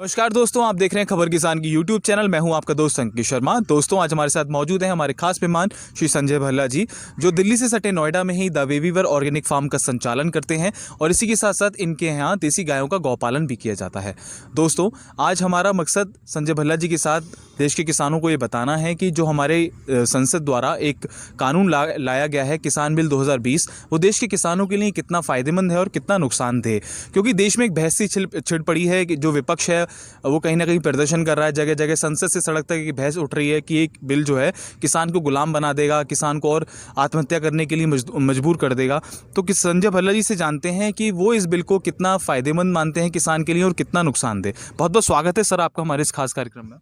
नमस्कार दोस्तों, आप देख रहे हैं खबर किसान की यूट्यूब चैनल। मैं हूं आपका दोस्त अंकित शर्मा। दोस्तों, आज हमारे साथ मौजूद हैं हमारे खास मेहमान श्री संजय भल्ला जी, जो दिल्ली से सटे नोएडा में ही द वेवीवर ऑर्गेनिक फार्म का संचालन करते हैं और इसी के साथ साथ इनके यहाँ देसी गायों का गौपालन भी किया जाता है। दोस्तों, आज हमारा मकसद संजय भल्ला जी के साथ देश के किसानों को ये बताना है कि जो हमारे संसद द्वारा एक कानून लाया गया है किसान बिल 2020, वो देश के किसानों के लिए कितना फ़ायदेमंद है और कितना नुकसानदेह। क्योंकि देश में एक बहस सी छिड़ पड़ी है कि जो विपक्ष है वो कहीं ना कहीं प्रदर्शन कर रहा है, जगह जगह संसद से सड़क तक की बहस उठ रही है कि एक बिल जो है किसान को गुलाम बना देगा, किसान को और आत्महत्या करने के लिए मजबूर कर देगा। तो कि संजय भल्ला जी से जानते हैं कि वो इस बिल को कितना फ़ायदेमंद मानते हैं किसान के लिए और कितना नुकसानदेह। बहुत बहुत स्वागत है सर आपका हमारे इस खास कार्यक्रम में।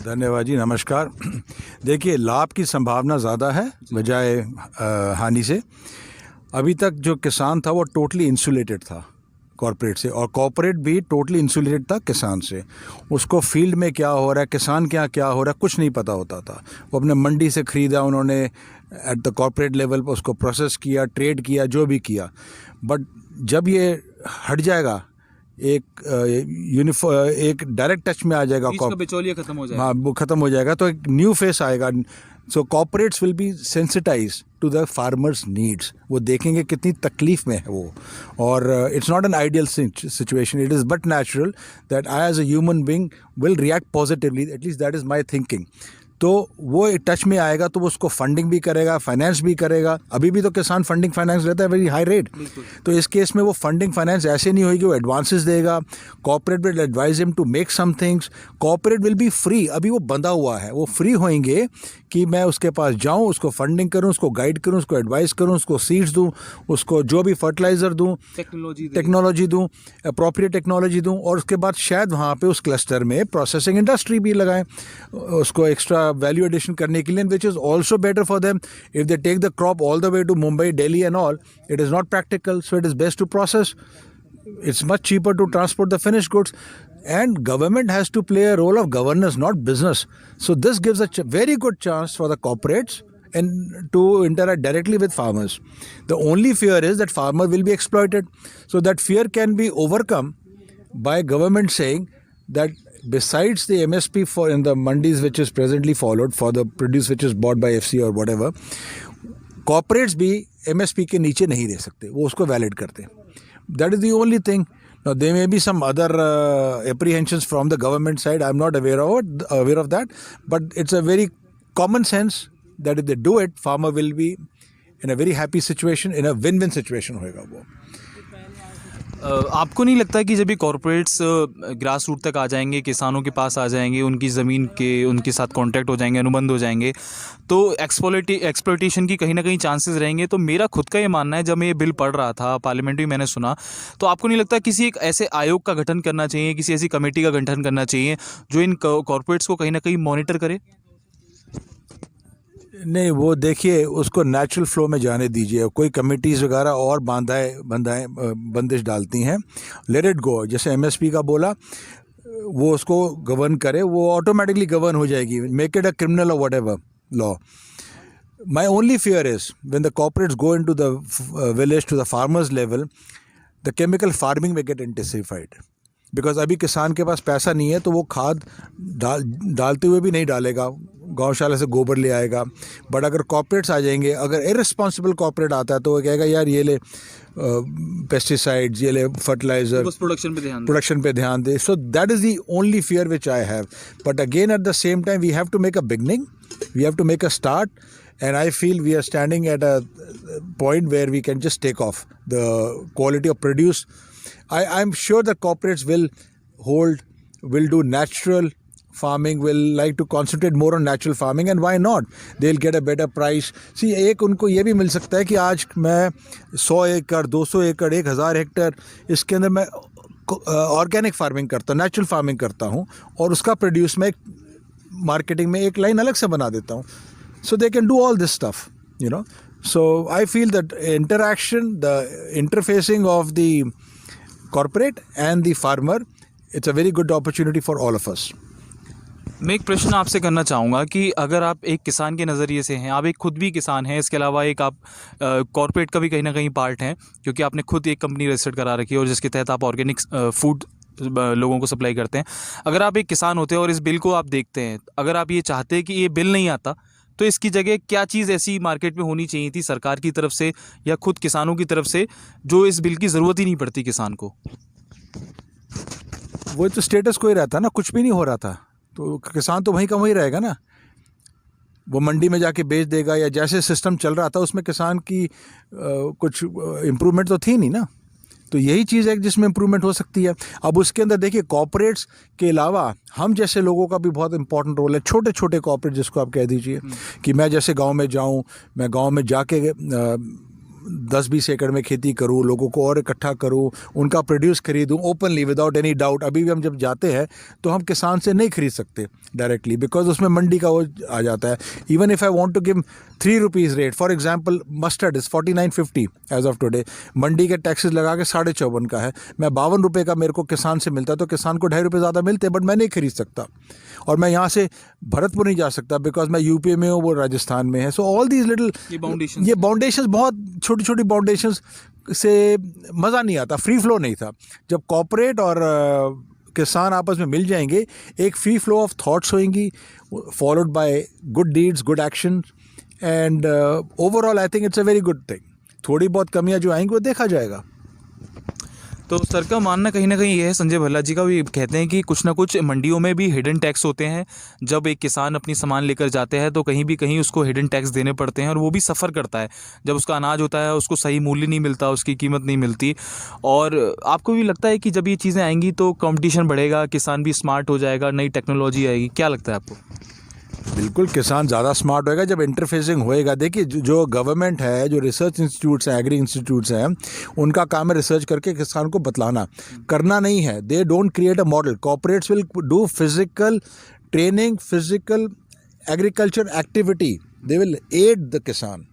धन्यवाद जी, नमस्कार। देखिए, लाभ की संभावना ज़्यादा है बजाय हानि से। अभी तक जो किसान था वो टोटली इंसुलेटेड था कॉरपोरेट से, और कॉरपोरेट भी टोटली इंसुलेटेड था किसान से। उसको फील्ड में क्या हो रहा है, किसान क्या हो रहा है, कुछ नहीं पता होता था। वो अपने मंडी से ख़रीदा, उन्होंने एट द कॉरपोरेट लेवल पर उसको प्रोसेस किया, ट्रेड किया, जो भी किया। बट जब ये हट जाएगा, एक डायरेक्ट टच में आ जाएगा, बिचौलिया खत्म हो जाएगा। हाँ, वो खत्म हो जाएगा, तो एक न्यू फेस आएगा। So corporates will be sensitize to the farmers needs. वो देखेंगे कितनी तकलीफ में है वो, और it's not an ideal situation. It is but natural that I as a human being will react positively, at least that is my thinking. तो वो टच में आएगा तो वो उसको फंडिंग भी करेगा, फाइनेंस भी करेगा। अभी भी तो किसान फंडिंग फाइनेंस लेता है वेरी हाई रेट। तो इस केस में वो फंडिंग फाइनेंस ऐसे नहीं होगी, वो एडवांसेस देगा। Corporate will advise him to make some things. Corporate will be free. अभी वो बंधा हुआ है, वो फ्री होंगे कि मैं उसके पास जाऊं, उसको फंडिंग करूं, उसको गाइड करूं, उसको एडवाइस करूं, उसको सीड्स दूं, उसको जो भी फर्टिलाइज़र दूं, टेक्नोलॉजी दूं, अप्रोप्रिएट टेक्नोलॉजी दूं, और उसके बाद शायद वहाँ पे उस क्लस्टर में प्रोसेसिंग इंडस्ट्री भी लगाएं उसको एक्स्ट्रा वैल्यू एडिशन करने के लिए, which is also better for them. If they take the crop all the way to Mumbai, Delhi and all, it is not practical, so it is best to process. It's much cheaper to transport the finished goods, and government has to play a role of governance, not business. So this gives a very good chance for the corporates and to interact directly with farmers. The only fear is that farmer will be exploited. So that fear can be overcome by government saying that besides the MSP for in the mandis which is presently followed for the produce which is bought by FC or whatever, corporates भी MSP के नीचे नहीं रह सकते, वो उसको valid करते हैं. That is the only thing. Now there may be some other apprehensions from the government side. I'm not aware of that, but it's a very common sense that if they do it, farmer will be in a very happy situation, in a win-win situation होएगा वो. आपको नहीं लगता कि जब ये corporates grass root तक आ जाएंगे, किसानों के पास आ जाएंगे, उनकी ज़मीन के उनके साथ कांटेक्ट हो जाएंगे, अनुबंध हो जाएंगे, तो एक्सप्लॉइटेशन की कहीं ना कहीं चांसेस रहेंगे? तो मेरा खुद का ये मानना है, जब मैं ये बिल पढ़ रहा था पार्लियामेंट में मैंने सुना, तो आपको नहीं लगता किसी एक ऐसे आयोग का गठन करना चाहिए, किसी ऐसी कमेटी का गठन करना चाहिए जो इन कॉर्पोरेट्स को कहीं ना कहीं मॉनिटर करे? नहीं, वो देखिए, उसको नेचुरल फ्लो में जाने दीजिए। कोई कमिटीज़ वगैरह और बंदिश डालती हैं, लेट इट गो। जैसे MSP का बोला, वो उसको गवर्न करे, वो ऑटोमेटिकली गवर्न हो जाएगी। मेक इट अ क्रिमिनल और whatever law. My only fear is when the corporates go into the village to the farmers level, the chemical farming में गेट इंटेंसिफाइड. बिकॉज अभी किसान के पास पैसा नहीं है, तो वो खाद डालते हुए भी नहीं डालेगा, गौशाला से गोबर ले आएगा. बट अगर कॉर्पोरेट्स आ जाएंगे, अगर इररिस्पॉन्सिबल कॉर्पोरेट आता है, तो वो कहेगा यार ये ले पेस्टिसाइड्स, ये ले फर्टिलाइजर, प्रोडक्शन पे ध्यान दे. So that is the only fear which I have. But again at the same time we have to make a beginning, we have to make a start, and I feel we are standing at a point where we can just take off the quality of produce. I'm sure that corporates will do natural farming, will like to concentrate more on natural farming, and why not? They'll get a better price. See, एक उनको ये भी मिल सकता है कि आज मैं 100 एकड़, 200 एकड़, 1000 हेक्टेयर, इसके अंदर मैं ऑर्गेनिक फार्मिंग करता हूँ, नेचुरल फार्मिंग करता हूँ, और उसका प्रोड्यूस मैं मार्केटिंग में एक लाइन अलग से बना देता हूँ. So they can do all this stuff, you know. So I feel that interaction, the interfacing of the corporate and the farmer, it's a very good opportunity for all of us. मैं एक प्रश्न आपसे करना चाहूँगा कि अगर आप एक किसान के नज़रिए से हैं, आप एक खुद भी किसान हैं, इसके अलावा एक आप कॉर्पोरेट का भी कहीं ना कहीं पार्ट हैं, क्योंकि आपने खुद एक कंपनी रजिस्टर्ड करा रखी है और जिसके तहत आप ऑर्गेनिक फूड लोगों को सप्लाई करते हैं। अगर आप एक किसान होते हैं और इस बिल को आप देखते हैं, अगर आप ये चाहते हैं कि ये बिल नहीं आता, तो इसकी जगह क्या चीज़ ऐसी मार्केट में होनी चाहिए थी सरकार की तरफ से या खुद किसानों की तरफ से, जो इस बिल की ज़रूरत ही नहीं पड़ती किसान को? वो तो स्टेटस को ही रहता ना, कुछ भी नहीं हो रहा था तो किसान तो वहीं का वहीं रहेगा ना, वो मंडी में जाके बेच देगा, या जैसे सिस्टम चल रहा था उसमें किसान की कुछ इम्प्रूवमेंट तो थी नहीं ना। तो यही चीज़ है जिसमें इम्प्रूवमेंट हो सकती है। अब उसके अंदर देखिए कॉर्पोरेट्स के अलावा हम जैसे लोगों का भी बहुत इंपॉर्टेंट रोल है, छोटे छोटे कॉर्पोरेट जिसको आप कह दीजिए कि मैं जैसे गांव में जाऊं, मैं गांव में जाके 10-20 एकड़ में खेती करूं, लोगों को और इकट्ठा करूं, उनका प्रोड्यूस खरीदूं ओपनली विदाउट एनी डाउट। अभी भी हम जब जाते हैं तो हम किसान से नहीं खरीद सकते डायरेक्टली, बिकॉज उसमें मंडी का वो आ जाता है। Even if I want to give 3 rupees rate, for example mustard is 49.50 as of today, mandi के टैक्सेस लगा के 54.5 का है। मैं 52 रुपये का मेरे को किसान से मिलता है, तो किसान को 2.5 रुपये ज़्यादा मिलते हैं, बट मैं नहीं खरीद सकता। और मैं यहाँ से भरतपुर नहीं जा सकता बिकॉज मैं यूपी में हूँ, वो राजस्थान में है। सो ऑल दीज लिटिल ये बाउंडेशंस बहुत छोटी छोटी बाउंडेशंस से मज़ा नहीं आता, फ्री फ्लो नहीं था। जब कॉर्पोरेट और किसान आपस में मिल जाएंगे, एक फ्री फ्लो ऑफ थॉट्स होंगी, followed by good deeds, good action, and overall I think it's a very good thing. थोड़ी बहुत कमियां जो आएंगी वो देखा जाएगा। तो सर का मानना कहीं ना कहीं ये है, संजय भल्ला जी का भी कहते हैं कि कुछ ना कुछ मंडियों में भी हिडन टैक्स होते हैं। जब एक किसान अपनी सामान लेकर जाते हैं तो कहीं भी कहीं उसको हिडन टैक्स देने पड़ते हैं और वो भी सफ़र करता है। जब उसका अनाज होता है उसको सही मूल्य नहीं मिलता, उसकी कीमत नहीं मिलती। और आपको भी लगता है कि जब ये चीज़ें आएंगी तो कंपटीशन बढ़ेगा, किसान भी स्मार्ट हो जाएगा, नई टेक्नोलॉजी आएगी, क्या लगता है आपको? बिल्कुल, किसान ज़्यादा स्मार्ट होएगा जब इंटरफेसिंग होएगा। देखिए जो गवर्नमेंट है, जो रिसर्च इंस्टीट्यूट्स हैं, एग्री इंस्टीट्यूट्स हैं, उनका काम है रिसर्च करके किसान को बतलाना, करना नहीं है। They don't create a model. Corporates will do physical training, physical agriculture activity, they will aid the kisan,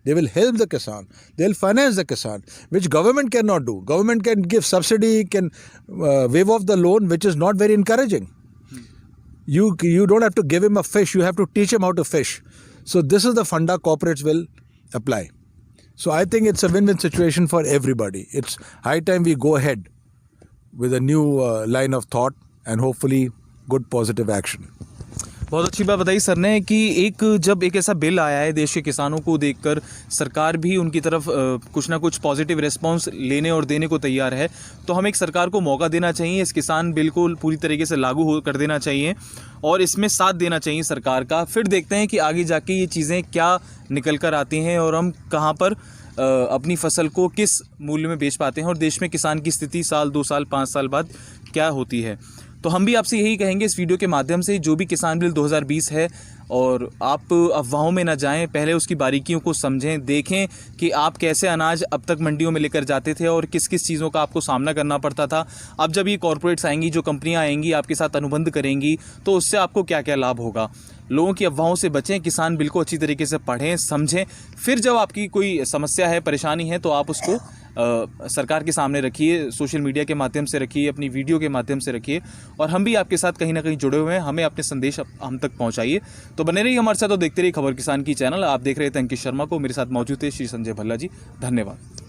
they will help the kisan, they will finance the kisan, which government cannot do. Government can give subsidy, can waive off the loan, which is not very encouraging. You don't have to give him a fish, you have to teach him how to fish. So this is the funda corporates will apply. So I think it's a win-win situation for everybody. It's high time we go ahead with a new line of thought and hopefully good positive action. बहुत अच्छी बात बताई sir ने कि जब एक ऐसा bill आया है देश के किसानों को देखकर सरकार भी उनकी तरफ कुछ ना कुछ पॉजिटिव रिस्पांस लेने और देने को तैयार है, तो हम एक सरकार को मौका देना चाहिए, इस किसान बिल को पूरी तरीके से लागू कर देना चाहिए और इसमें साथ देना चाहिए सरकार का। फिर देखते हैं कि आगे जाके ये चीज़ें क्या निकल कर आती हैं और हम कहाँ पर अपनी फसल को किस मूल्य में बेच पाते हैं और देश में किसान की स्थिति साल 2 साल 5 साल बाद क्या होती है। तो हम भी आपसे यही कहेंगे इस वीडियो के माध्यम से, जो भी किसान बिल 2020 है, और आप अफवाहों में ना जाएं, पहले उसकी बारीकियों को समझें, देखें कि आप कैसे अनाज अब तक मंडियों में लेकर जाते थे और किस किस चीज़ों का आपको सामना करना पड़ता था। अब जब ये कॉर्पोरेट्स आएंगी, जो कंपनियां आएंगी, आपके साथ अनुबंध करेंगी, तो उससे आपको क्या क्या लाभ होगा। लोगों की अफवाहों से बचें, किसान बिल को अच्छी तरीके से पढ़ें, समझें, फिर जब आपकी कोई समस्या है, परेशानी है, तो आप उसको सरकार के सामने रखिए, सोशल मीडिया के माध्यम से रखिए, अपनी वीडियो के माध्यम से रखिए, और हम भी आपके साथ कहीं ना कहीं जुड़े हुए हैं। हमें अपने संदेश हम तक पहुंचाइए। तो बने रहिए हमारे साथ और देखते रहिए खबर किसान की चैनल। आप देख रहे थे अंकित शर्मा को, मेरे साथ मौजूद थे श्री संजय भल्ला जी। धन्यवाद।